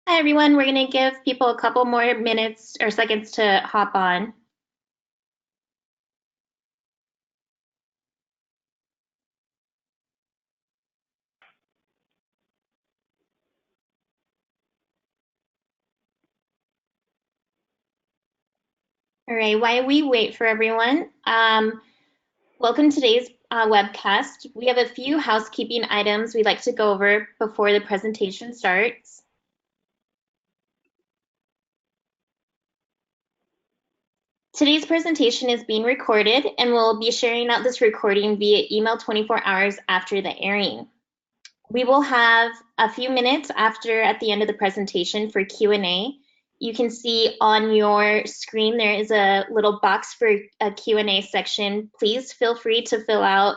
Hi, everyone. We're going to give people a couple more minutes or seconds to hop on. All right, while we wait for everyone, welcome to today's webcast. We have a few housekeeping items we'd like to go over before the presentation starts. Today's presentation is being recorded, and we'll be sharing out this recording via email 24 hours after the airing. We will have a few minutes at the end of the presentation for Q&A. You can see on your screen there is a little box for a Q&A section. Please feel free to fill out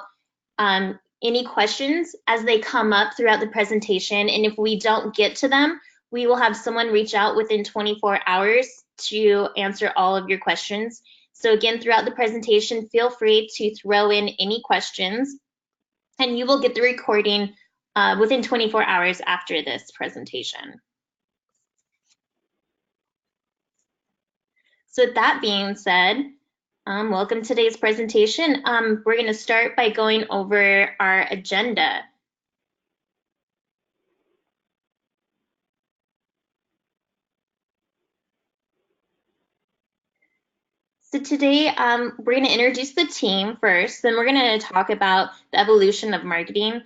any questions as they come up throughout the presentation, and if we don't get to them, we will have someone reach out within 24 hours to answer all of your questions. So again, throughout the presentation, feel free to throw in any questions, and you will get the recording within 24 hours after this presentation. So with that being said, welcome to today's presentation. We're going to start by going over our agenda. So today, we're going to introduce the team first, then we're going to talk about the evolution of marketing,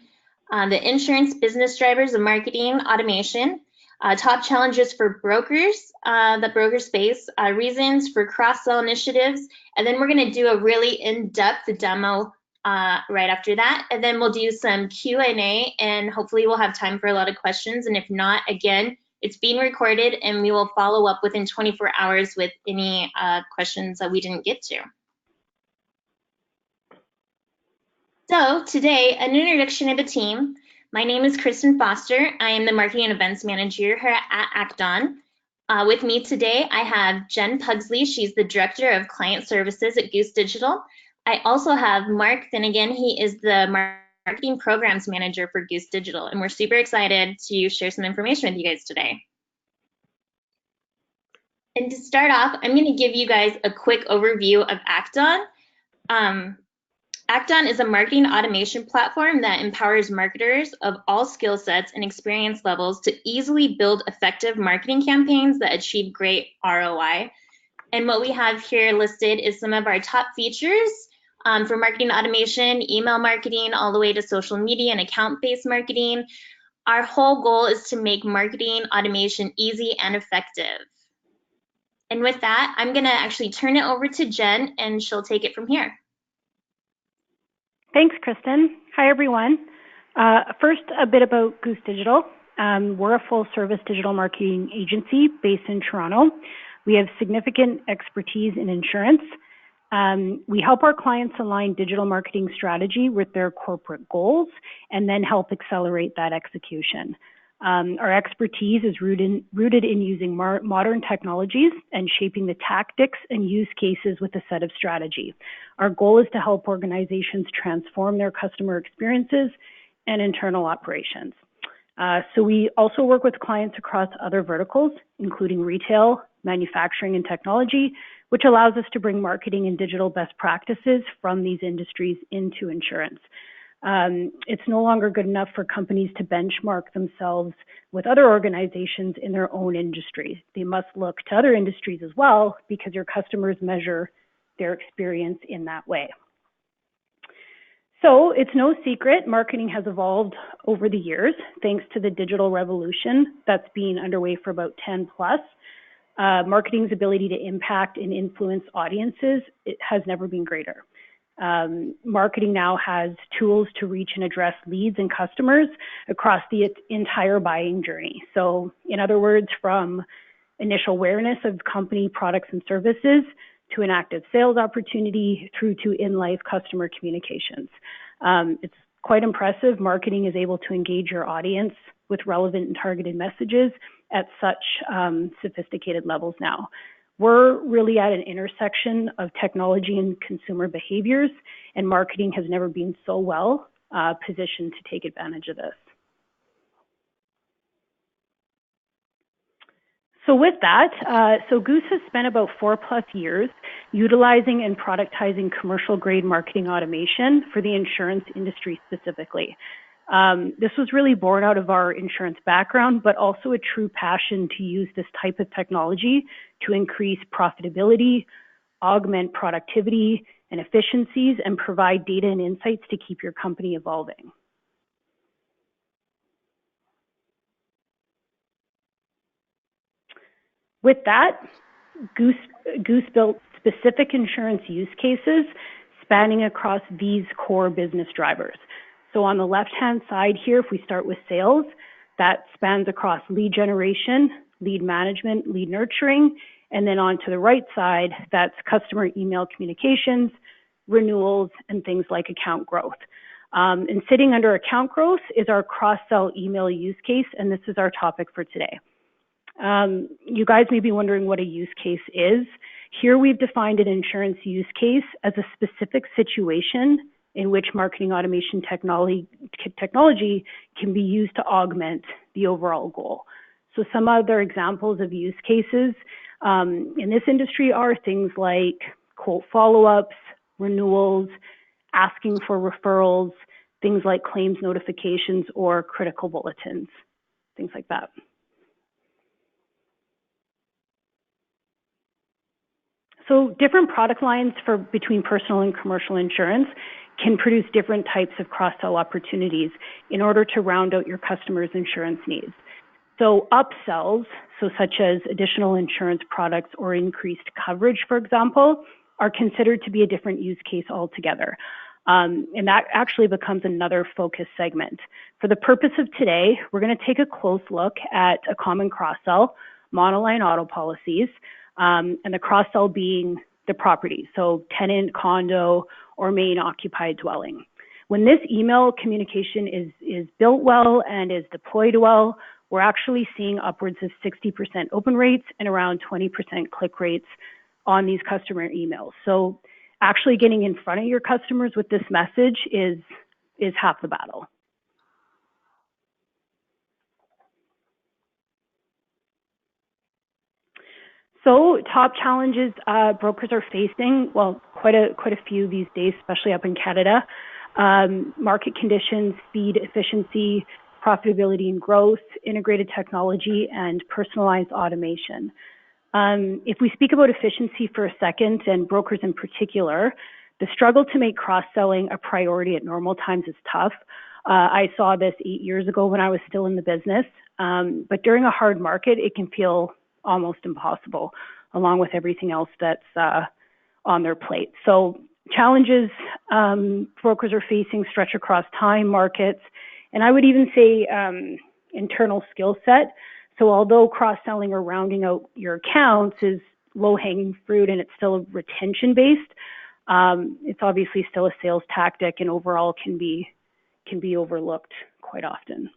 the insurance business drivers of marketing automation, top challenges for brokers, the broker space, reasons for cross-sell initiatives, and then we're going to do a really in-depth demo right after that, and then we'll do some Q&A, and hopefully we'll have time for a lot of questions, and if not, again, it's being recorded, and we will follow up within 24 hours with any questions that we didn't get to. So today, an introduction of the team. My name is Kristen Foster. I am the Marketing and Events Manager here at ActOn. With me today, I have Jen Pugsley. She's the Director of Client Services at Goose Digital. I also have Mark Finnegan. He is the Marketing Programs Manager for Goose Digital, and we're super excited to share some information with you guys today. And to start off, I'm going to give you guys a quick overview of ActOn. ActOn is a marketing automation platform that empowers marketers of all skill sets and experience levels to easily build effective marketing campaigns that achieve great ROI. And what we have here listed is some of our top features for marketing automation, email marketing, all the way to social media and account-based marketing. Our whole goal is to make marketing automation easy and effective. And with that, I'm going to actually turn it over to Jen, and she'll take it from here. Thanks, Kristen. Hi, everyone. First, a bit about Goose Digital. We're a full-service digital marketing agency based in Toronto. We have significant expertise in insurance. We help our clients align digital marketing strategy with their corporate goals and then help accelerate that execution. Our expertise is rooted in using modern technologies and shaping the tactics and use cases with a set of strategy. Our goal is to help organizations transform their customer experiences and internal operations. So we also work with clients across other verticals, including retail, manufacturing, and technology, which allows us to bring marketing and digital best practices from these industries into insurance. It's no longer good enough for companies to benchmark themselves with other organizations in their own industry. They must look to other industries as well, because your customers measure their experience in that way. So it's no secret, marketing has evolved over the years, thanks to the digital revolution that's been underway for about 10 plus. Marketing's ability to impact and influence audiences, it has never been greater. Marketing now has tools to reach and address leads and customers across the entire buying journey. So in other words, from initial awareness of company products and services to an active sales opportunity through to in-life customer communications. It's quite impressive. Marketing is able to engage your audience with relevant and targeted messages at such sophisticated levels now. We're really at an intersection of technology and consumer behaviors, and marketing has never been so well positioned to take advantage of this. So with that, Goose has spent about 4+ years utilizing and productizing commercial grade marketing automation for the insurance industry specifically. This was really born out of our insurance background, but also a true passion to use this type of technology to increase profitability, augment productivity and efficiencies, and provide data and insights to keep your company evolving. With that, Goose built specific insurance use cases spanning across these core business drivers. So on the left-hand side here, if we start with sales, that spans across lead generation, lead management, lead nurturing, and then on to the right side, that's customer email communications, renewals, and things like account growth. And sitting under account growth is our cross-sell email use case, and this is our topic for today. You guys may be wondering what a use case is. Here we've defined an insurance use case as a specific situation in which marketing automation technology can be used to augment the overall goal. So some other examples of use cases in this industry are things like quote follow-ups, renewals, asking for referrals, things like claims notifications or critical bulletins, things like that. So different product lines between personal and commercial insurance can produce different types of cross-sell opportunities in order to round out your customers' insurance needs. So upsells, such as additional insurance products or increased coverage, for example, are considered to be a different use case altogether. And that actually becomes another focus segment. For the purpose of today, we're going to take a close look at a common cross-sell, monoline auto policies, and the cross-sell being the property, so tenant, condo, or main occupied dwelling. When this email communication is built well and is deployed well, we're actually seeing upwards of 60% open rates and around 20% click rates on these customer emails. So actually getting in front of your customers with this message is half the battle. So top challenges brokers are facing, well, quite a few these days, especially up in Canada. Market conditions, speed, efficiency, profitability and growth, integrated technology, and personalized automation. If we speak about efficiency for a second, and brokers in particular, the struggle to make cross-selling a priority at normal times is tough. I saw this 8 years ago when I was still in the business, but during a hard market, it can feel almost impossible, along with everything else that's on their plate. So challenges brokers are facing stretch across time, markets, and I would even say internal skill set. So although cross-selling or rounding out your accounts is low-hanging fruit and it's still retention-based, it's obviously still a sales tactic and overall can be overlooked quite often.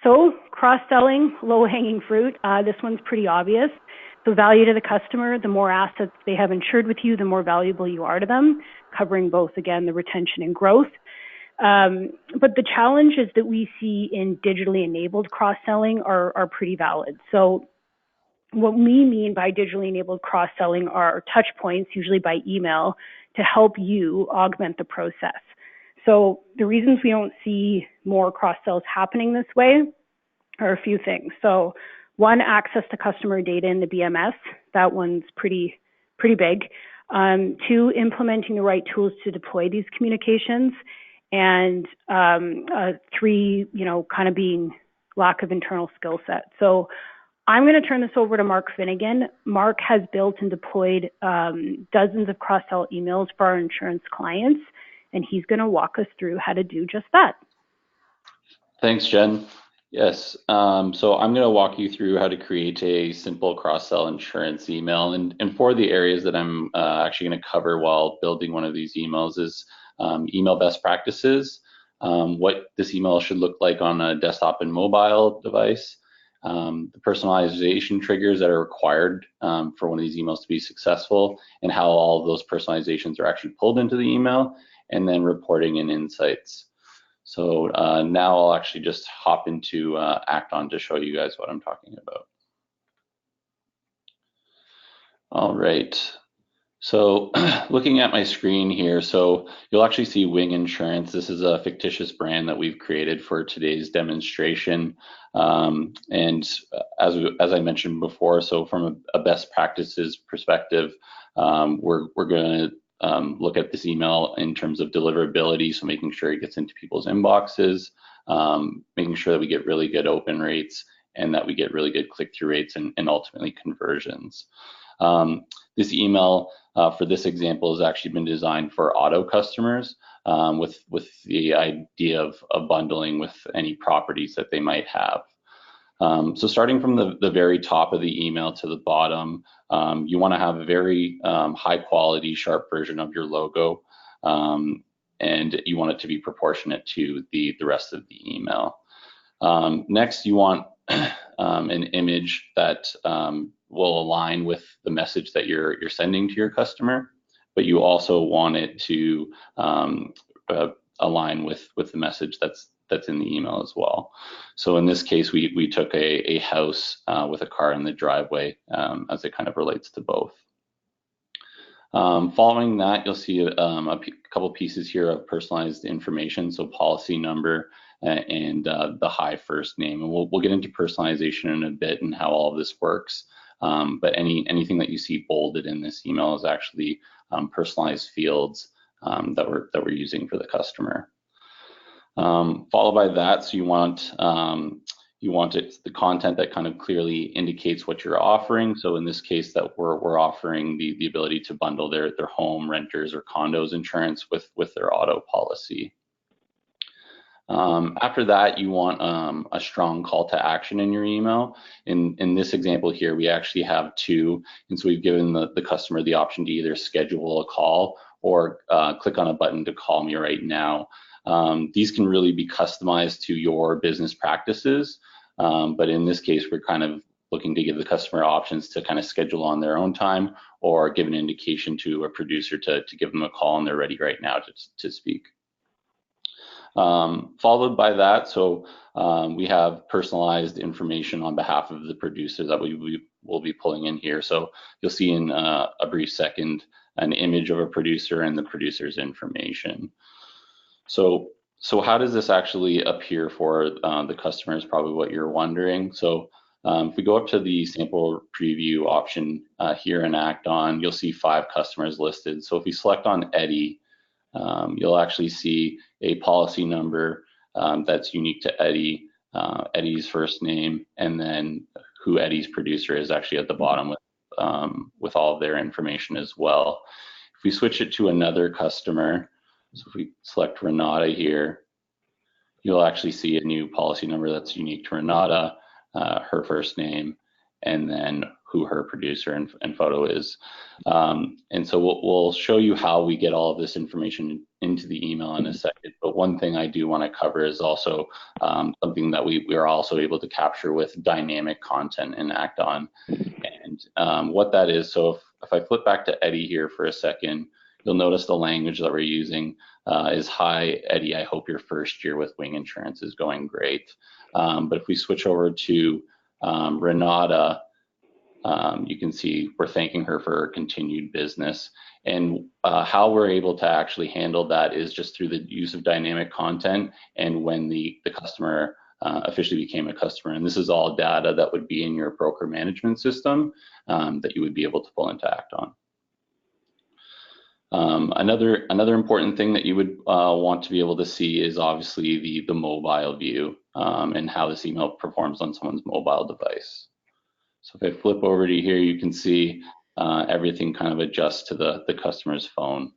So cross-selling, low-hanging fruit, this one's pretty obvious. So value to the customer, the more assets they have insured with you, the more valuable you are to them, covering both, again, the retention and growth. But the challenges that we see in digitally enabled cross-selling are pretty valid. So what we mean by digitally enabled cross-selling are touch points, usually by email, to help you augment the process. So the reasons we don't see more cross-sells happening this way are a few things. So one, access to customer data in the BMS. That one's pretty big. Two, implementing the right tools to deploy these communications. And three, kind of being lack of internal skill set. So I'm going to turn this over to Mark Finnegan. Mark has built and deployed dozens of cross-sell emails for our insurance clients, and he's going to walk us through how to do just that. Thanks, Jen. Yes, so I'm going to walk you through how to create a simple cross-sell insurance email. And for the areas that I'm actually going to cover while building one of these emails is email best practices, what this email should look like on a desktop and mobile device, the personalization triggers that are required for one of these emails to be successful, and how all of those personalizations are actually pulled into the email, and then reporting and insights. So now I'll actually just hop into ActOn to show you guys what I'm talking about. All right. So looking at my screen here, so you'll actually see Wing Insurance. This is a fictitious brand that we've created for today's demonstration. And as I mentioned before, so from a best practices perspective, we're going to look at this email in terms of deliverability, so making sure it gets into people's inboxes, making sure that we get really good open rates and that we get really good click-through rates and ultimately conversions. This email for this example has actually been designed for auto customers with the idea of bundling with any properties that they might have. So starting from the very top of the email to the bottom, you want to have a very high quality, sharp version of your logo, and you want it to be proportionate to the rest of the email. Next, you want an image that will align with the message that you're sending to your customer, but you also want it to align with the message that's in the email as well. So in this case, we took a house with a car in the driveway as it kind of relates to both. Following that, you'll see a couple pieces here of personalized information, so policy number and the high first name. And we'll get into personalization in a bit and how all of this works. But anything that you see bolded in this email is actually personalized fields that we're using for the customer. Followed by that, so you want the content that kind of clearly indicates what you're offering. So in this case, that we're offering the ability to bundle their home, renters, or condos insurance with their auto policy. After that, you want a strong call to action in your email. In this example here, we actually have two, and so we've given the customer the option to either schedule a call or click on a button to call me right now. These can really be customized to your business practices, but in this case, we're kind of looking to give the customer options to kind of schedule on their own time or give an indication to a producer to give them a call and they're ready right now to speak. Followed by that, so we have personalized information on behalf of the producer that we will be pulling in here. So you'll see in a brief second an image of a producer and the producer's information. So how does this actually appear for the customer is probably what you're wondering. So if we go up to the sample preview option here in ActOn, you'll see 5 customers listed. So if you select on Eddie, you'll actually see a policy number that's unique to Eddie, Eddie's first name, and then who Eddie's producer is actually at the bottom with all of their information as well. If we switch it to another customer, so if we select Renata here, you'll actually see a new policy number that's unique to Renata, her first name, and then who her producer and photo is. And so we'll show you how we get all of this information into the email in a second. But one thing I do want to cover is also something that we are also able to capture with dynamic content in ActOn. And what that is, so if I flip back to Eddie here for a second, you'll notice the language that we're using is, "Hi, Eddie, I hope your first year with Wing Insurance is going great." But if we switch over to Renata, you can see we're thanking her for her continued business. And how we're able to actually handle that is just through the use of dynamic content and when the customer officially became a customer. And this is all data that would be in your broker management system that you would be able to pull into ActOn. Another important thing that you would want to be able to see is obviously the mobile view and how this email performs on someone's mobile device. So if I flip over to here, you can see everything kind of adjusts to the customer's phone.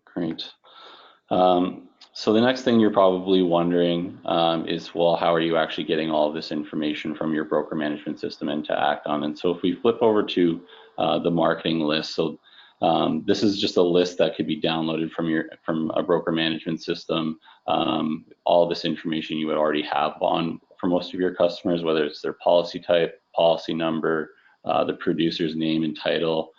Great. So the next thing you're probably wondering is, well, how are you actually getting all of this information from your broker management system into ActOn? And so if we flip over to the marketing list, so this is just a list that could be downloaded from a broker management system. All of this information you would already have on for most of your customers, whether it's their policy type, policy number, the producer's name and title,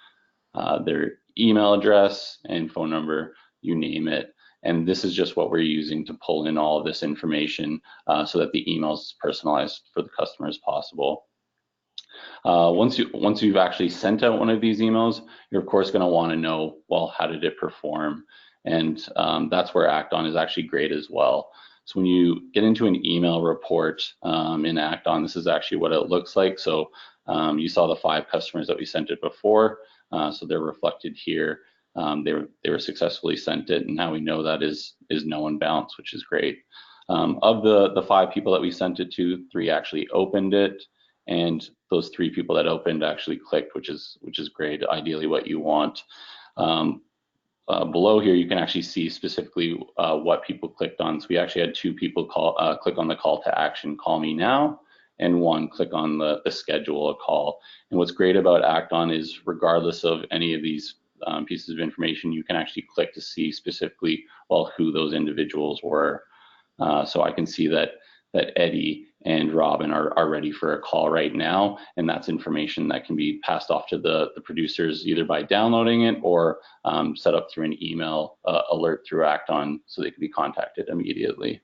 their email address and phone number. you name it. And this is just what we're using to pull in all of this information so that the email is personalized for the customer as possible. Once you've actually sent out one of these emails, you're of course going to want to know, well, how did it perform? And that's where ActOn is actually great as well. So when you get into an email report in ActOn, this is actually what it looks like. So you saw the 5 customers that we sent it before, so they're reflected here. They were successfully sent it, and now we know that is no one bounced, which is great. Of the 5 people that we sent it to, 3 actually opened it, and those 3 people that opened actually clicked, which is great. Ideally, what you want. Below here, you can actually see specifically what people clicked on. So we actually had 2 people click on the call to action, call me now, and 1 click on the schedule a call. And what's great about ActOn is regardless of any of these pieces of information, you can actually click to see specifically, well, who those individuals were. So I can see that Eddie and Robin are ready for a call right now, and that's information that can be passed off to the producers either by downloading it or set up through an email alert through ActOn so they can be contacted immediately.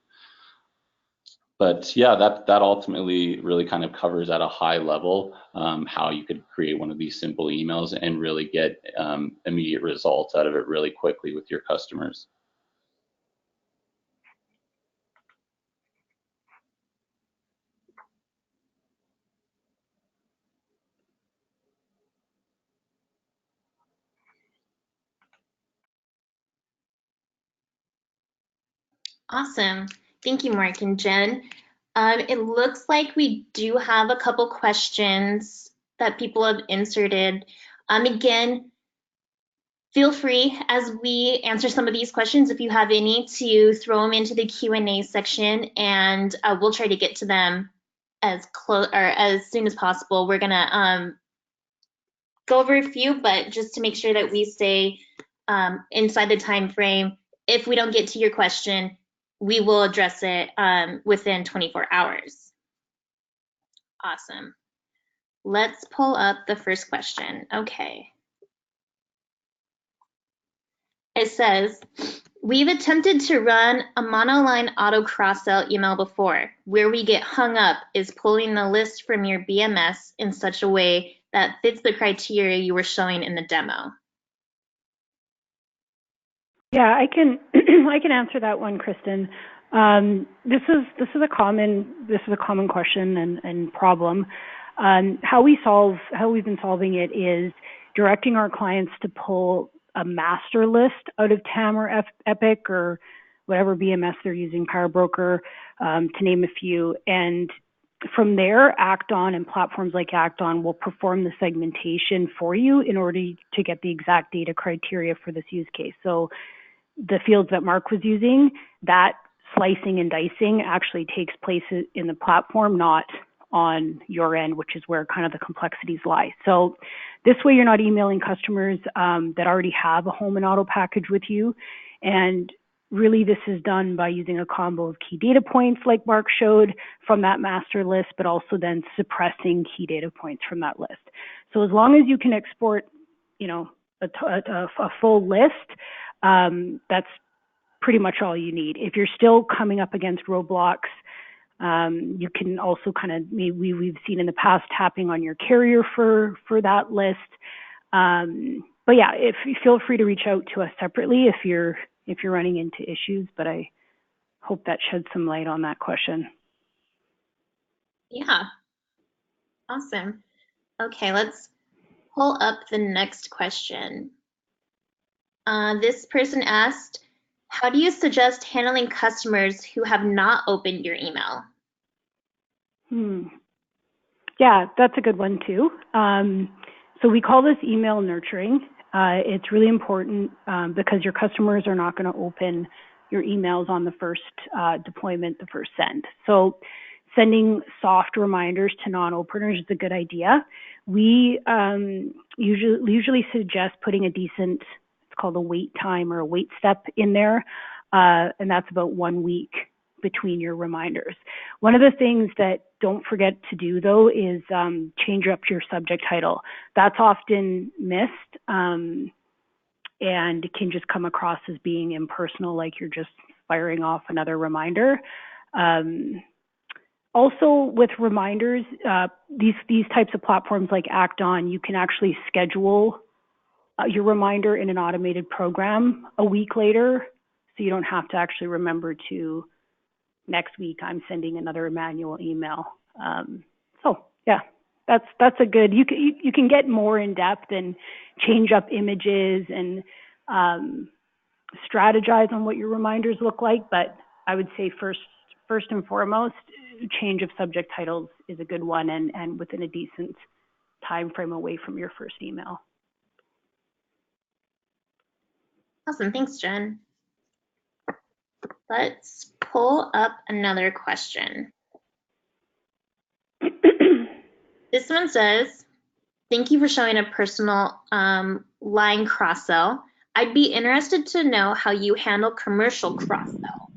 But yeah, that ultimately really kind of covers at a high level how you could create one of these simple emails and really get immediate results out of it really quickly with your customers. Awesome. Thank you, Mark and Jen. It looks like we do have a couple questions that people have inserted. Again, feel free as we answer some of these questions, if you have any, to throw them into the Q&A section, and we'll try to get to them as soon as possible. We're gonna go over a few, but just to make sure that we stay inside the time frame. If we don't get to your question, we will address it within 24 hours. Awesome. Let's pull up the first question. Okay. It says, we've attempted to run a monoline auto cross-sell email before. Where we get hung up is pulling the list from your BMS in such a way that fits the criteria you were showing in the demo. Yeah, I can I can answer that one, Kristen. This is a common question and problem. How we've been solving it is directing our clients to pull a master list out of TAM or Epic or whatever BMS they're using, Power Broker, to name a few. And from there, ActOn and platforms like ActOn will perform the segmentation for you in order to get the exact data criteria for this use case. So the fields that Mark was using, that slicing and dicing actually takes place in the platform, not on your end, which is where kind of the complexities lie. So this way you're not emailing customers that already have a home and auto package with you. And really this is done by using a combo of key data points like Mark showed from that master list, but also then suppressing key data points from that list. So as long as you can export, a full list, that's pretty much all you need. If you're still coming up against roadblocks, you can also kind of, we've seen in the past tapping on your carrier for that list. But yeah, if you feel free to reach out to us separately if you're running into issues, but I hope that sheds some light on that question. Yeah, awesome. Okay, let's pull up the next question. This person asked, how do you suggest handling customers who have not opened your email? Yeah, that's a good one too. So we call this email nurturing. It's really important because your customers are not going to open your emails on the first deployment, the first send. So sending soft reminders to non-openers is a good idea. We usually suggest putting a decent, it's called a wait time or a wait step in there, and that's about 1 week between your reminders. One of the things that don't forget to do though is change up your subject title. That's often missed. and it can just come across as being impersonal, like you're just firing off another reminder. Also, with reminders, these types of platforms like ActOn, you can actually schedule your reminder in an automated program a week later, so you don't have to actually remember to next week I'm sending another manual email. So yeah, that's a good. You can get more in depth and change up images and strategize on what your reminders look like. But I would say first and foremost, change of subject titles is a good one, and within a decent time frame away from your first email. Awesome, thanks, Jen. Let's pull up another question. This one says, thank you for showing a personal line cross-sell. I'd be interested to know how you handle commercial cross-sell.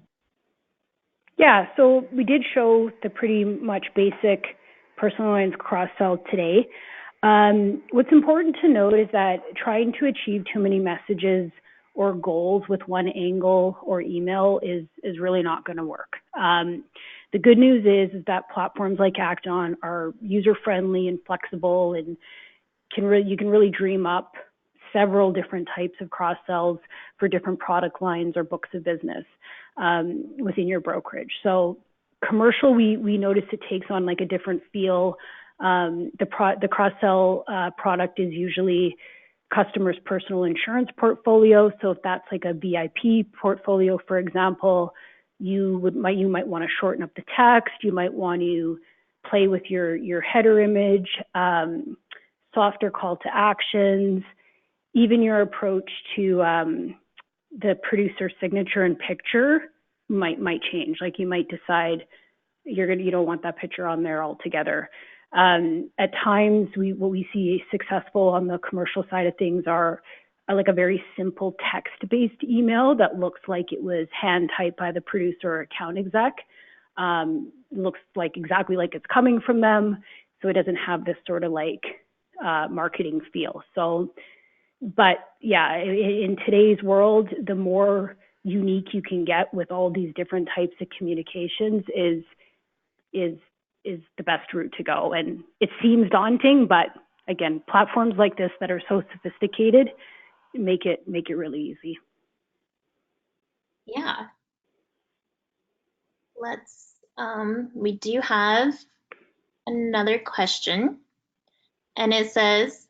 Yeah, so we did show the pretty much basic personal lines cross-sell today. What's important to note is that trying to achieve too many messages or goals with one angle or email is really not going to work. The good news is that platforms like ActOn are user-friendly and flexible, and you can really dream up several different types of cross-sells for different product lines or books of business within your brokerage. So commercial, we notice it takes on like a different feel. The cross-sell product is usually customer's personal insurance portfolio. So if that's like a VIP portfolio, for example, you might want to shorten up the text. You might want to play with your header image, softer call to actions, even your approach to the producer signature and picture might change. Like you might decide you don't want that picture on there altogether. At times, what we see successful on the commercial side of things are like a very simple text-based email that looks like it was hand-typed by the producer or account exec. Looks like exactly like it's coming from them, so it doesn't have this sort of like marketing feel. So, but yeah, in today's world, the more unique you can get with all these different types of communications is the best route to go. And it seems daunting, but again, platforms like this that are so sophisticated make it really easy. Yeah. We do have another question, and it says,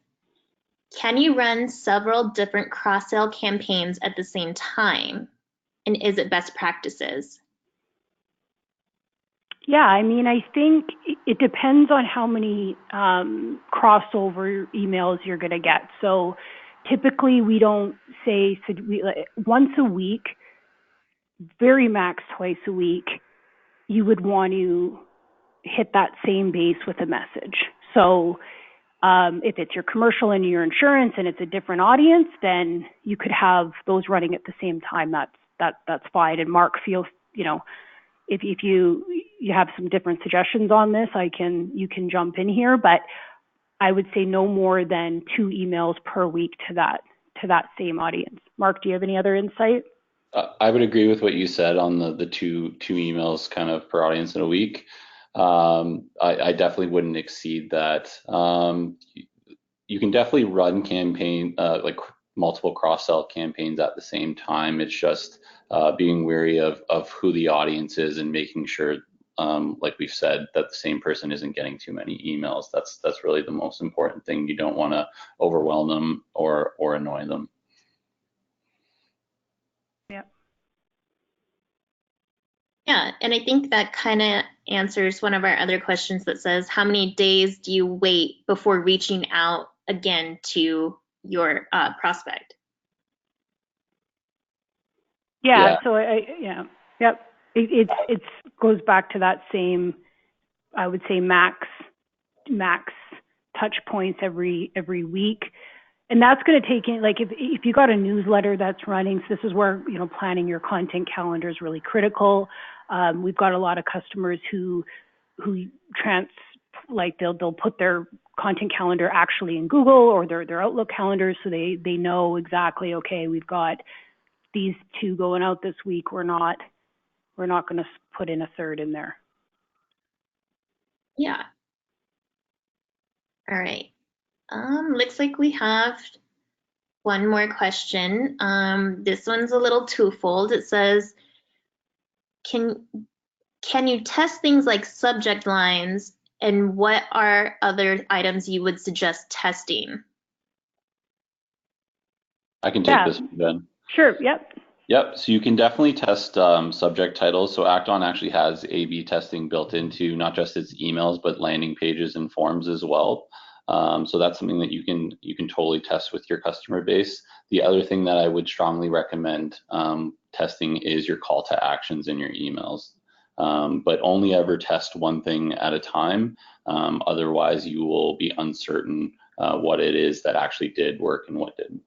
can you run several different cross-sell campaigns at the same time? And is it best practices? Yeah, I mean, I think it depends on how many crossover emails you're going to get. So typically we don't say, once a week, very max twice a week, you would want to hit that same base with a message. So if it's your commercial and your insurance and it's a different audience, then you could have those running at the same time. That's fine. And Mark, feels, if you have some different suggestions on this, you can jump in here, but I would say no more than 2 emails per week to that same audience. Mark, do you have any other insight? I would agree with what you said on the two emails kind of per audience in a week. I definitely wouldn't exceed that. You can definitely run like multiple cross-sell campaigns at the same time. It's just being wary of who the audience is and making sure, like we've said, that the same person isn't getting too many emails. That's really the most important thing. You don't want to overwhelm them or annoy them. Yeah, and I think that kind of answers one of our other questions that says, how many days do you wait before reaching out again to your prospect? Yeah. So yep. It goes back to that same, I would say max touch points every week. And that's going to take in, like if you got a newsletter that's running, so this is where, planning your content calendar is really critical. We've got a lot of customers who they'll put their content calendar actually in Google or their Outlook calendars, so they know exactly, okay, we've got these 2 going out this week. We're not going to put in a third in there. Yeah. All right. Looks like we have one more question. This one's a little twofold. It says, can you test things like subject lines, and what are other items you would suggest testing? I can take this, Ben. Sure, yep. Yep, so you can definitely test subject titles. So ActOn actually has A/B testing built into not just its emails, but landing pages and forms as well. So that's something that you can totally test with your customer base. The other thing that I would strongly recommend testing is your call to actions in your emails. But only ever test one thing at a time. Otherwise, you will be uncertain what it is that actually did work and what didn't.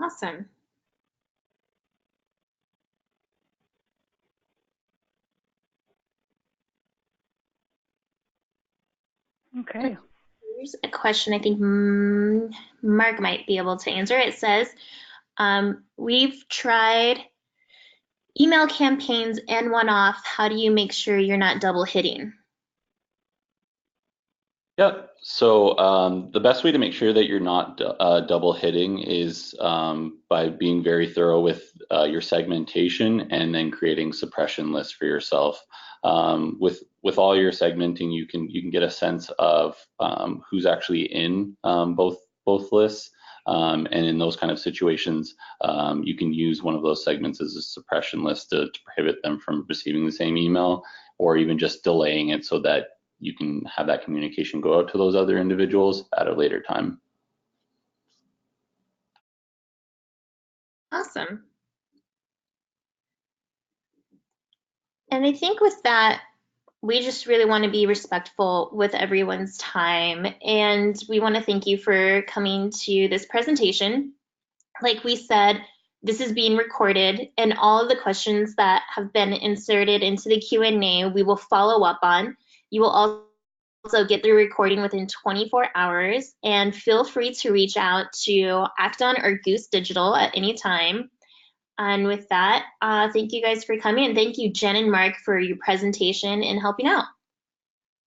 Awesome. Okay. Here's a question I think Mark might be able to answer. It says, we've tried email campaigns and one-off. How do you make sure you're not double hitting? Yep. So the best way to make sure that you're not double hitting is by being very thorough with your segmentation and then creating suppression lists for yourself. With all your segmenting, you can get a sense of who's actually in both lists. And in those kind of situations, you can use one of those segments as a suppression list to prohibit them from receiving the same email, or even just delaying it so that you can have that communication go out to those other individuals at a later time. Awesome. And I think with that, we just really want to be respectful with everyone's time. And we want to thank you for coming to this presentation. Like we said, this is being recorded, and all of the questions that have been inserted into the Q&A, we will follow up on. You will also get the recording within 24 hours, and feel free to reach out to ActOn or Goose Digital at any time. And with that, thank you guys for coming, and thank you, Jen and Mark, for your presentation and helping out.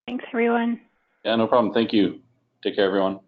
Thanks, everyone. Yeah, no problem. Thank you. Take care, everyone.